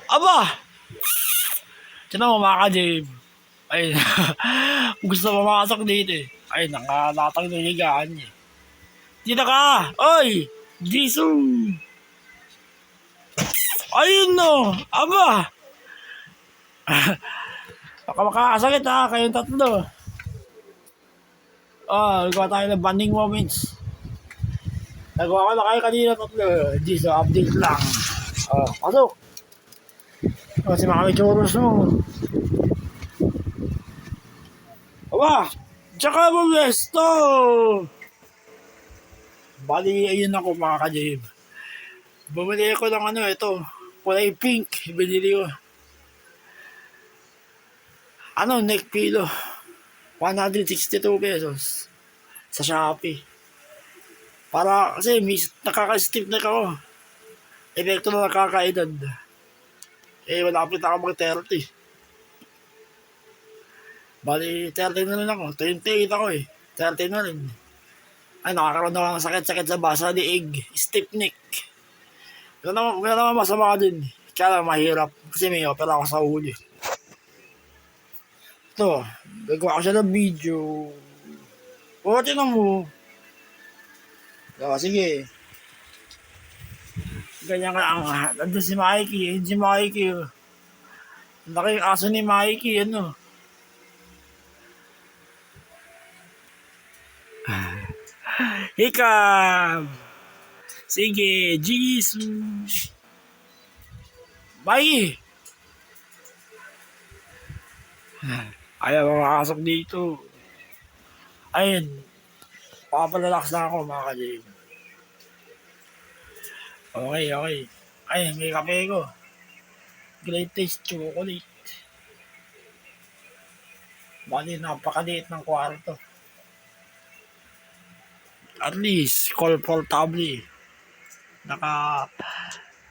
Aba! Tiyan mo mga ka-Dave. Ay, gusto pumasok dito eh. Ay, nakalatang na higaan niya. Dito ka! Oy! Jisoo! Ayun no! Aba! Baka makakasakit ha, kayong tatlo. Nagawa tayo ng bonding moments. Nagawa ko na kayo kanina tatlo. Jisoo, update lang. Pasok! Si mga choros mo. Aba! Tsaka mo besto! Bali, ayun ako mga ka-Dave. Bumili ko ng ito. Kulay pink. Binili ko. Neck pillow. 162 pesos. Sa Shopee. Para kasi nakaka-stiff neck ako. Epekto na nakakaedad. Malapit ako mag-30. Bali, 30 na rin ako. 28 ako 30 na rin. Ay, nakakaroon ako ng sakit-sakit sa basa, liig, stiff neck. Wala naman masama din. Kaya lang mahirap. Kasi may opera ako sa huli. Ito, gagawa ko siya ng video. Tinan mo. Sige. Ganyan ka ang nandun si Mikey. Yun si Mikey. Laki yung aso ni Mikey. Hikam! Sige, Jesus! Mikey! Ayaw makakasok dito. Ayun. Papalalakas na ako mga ka-Dave. Okay. Ay, may kape ko. Great taste chocolate. Bali, napakaliit ng kwarto. At least, comfortable. Naka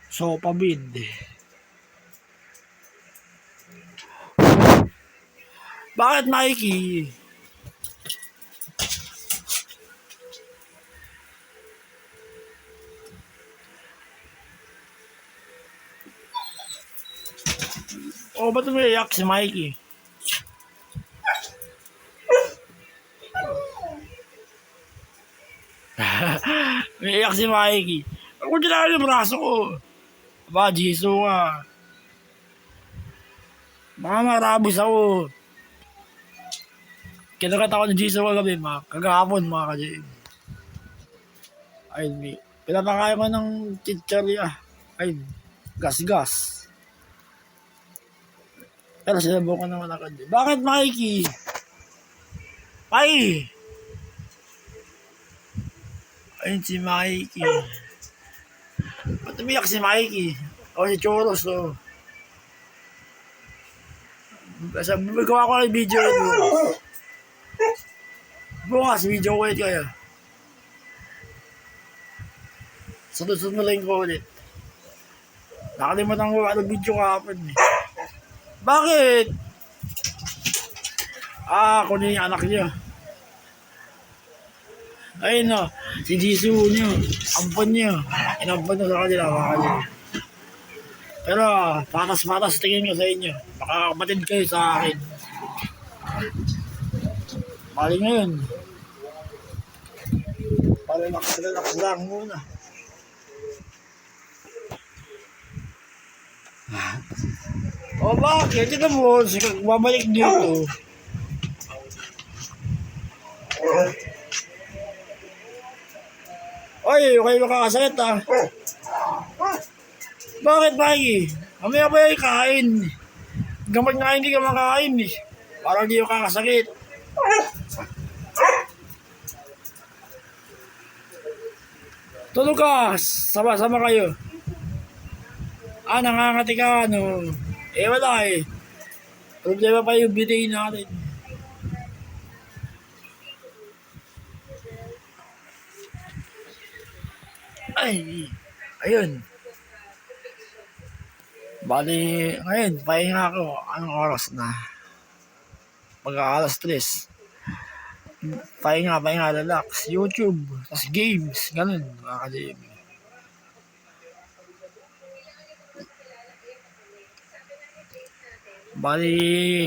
sofa bed. Bakit, Mikey? Ba't umiiyak si Mikey? Umiiyak si Mikey. Ako dyan yung braso ko. Aba, Jisoo ka. Baka marabos ako. Kinagat ako ng Jisoo kagabi, kagahapon mga ka-Dave. Ayun, pinapakain ko ng chincharya. Ayun, gas. Pero sinabukan naman ako. Bakit, Mikey? Ay! Ayun si Mikey. Ba't umiyak si Mikey? Si Choros, Gawa ko ng video ito. Bukas, video ko ulit kaya. Sunod na lang ko ulit. Nakalimutan ko ng video kahapon Bakit? Kunin yung anak niya. Ayun si Jisoo niyo. Ampon niyo. Inampon niyo sa kanila mga kanila. Pero, patas-patas tingin ko sa inyo. Makakapatid kayo sa akin. Bali ngayon. Para relax lang muna. Bakit? Ito mo, babalik dito. Okay makakasakit Bakit, Mikey? Mamaya pa yung kain. Gamot nga hindi ka makain Parang hindi yung kakasakit. Tulog ka. Sama-sama kayo. Nangangati ka, wala Problema pa yung biday natin. Ayun. Bali, ngayon, pahinga ako. Anong oras na? Pag-alas 3. Pahinga, relax. YouTube, tas games, ganun, mga ka-Dave. Bali,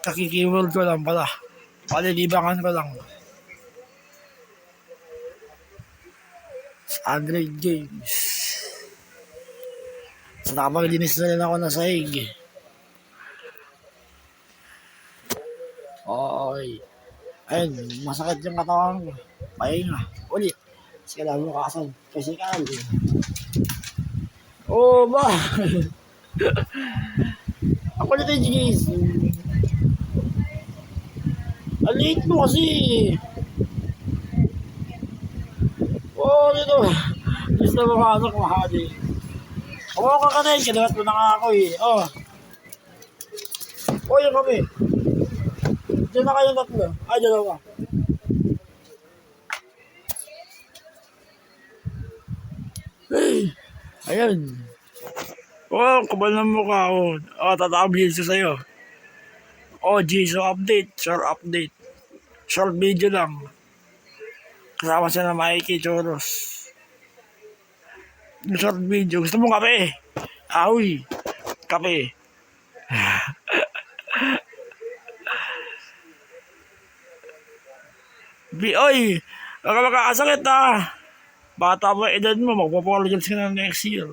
kakikiword ko lang pala. Bali, libangan ko lang. Android games. So, nakapaglinis na rin ako ng sahig. Okay. Ayun, masakit yung katawan ko. Pahinga. Ulit. Kasi kailangan mo kasan. Physical. Oh, ba? Ako na tayo gigising. Late mo kasi. Oo, dito. Gusto mo makasok, mahali. Kumawa ka na yun. Kalimat mo na nga ako eh. Oh. Oh, yung kami. Diyan na kayo tatlo. Ay, dalawa. Hey. Ayun. Oh, kabal ng mukha ko. Oh, tatabil siya sa'yo. Oh, Jisoo update. Short update. Short video lang. Kasama siya na Mikey Choros. Yung short video. Gusto mo kape? Ahoy. Kape. Oy, baka makakasakit ah. Bata mo edad mo, magpo-apologize ka na next year.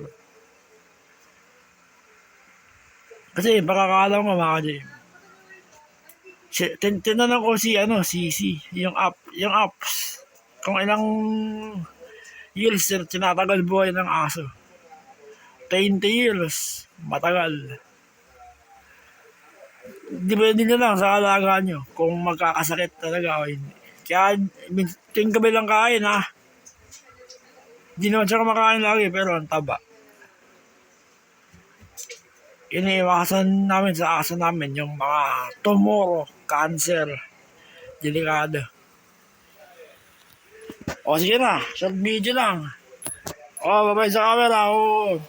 Kasi baka kala mo mga Jim. Tinanong ko si yung apps. Kung ilang years tinatagal buhay ng aso. 20 years, matagal. Depende na lang sa alaga nyo kung magkakasakit talaga o hindi. Kaya, tuwing gabi lang kain ha. Hindi naman siya kumakain lagi pero ang taba. Iniiwasan namin sa aso namin yung mga tumor, cancer, delikado. O sige na, short video lang. O, babay sa camera. O,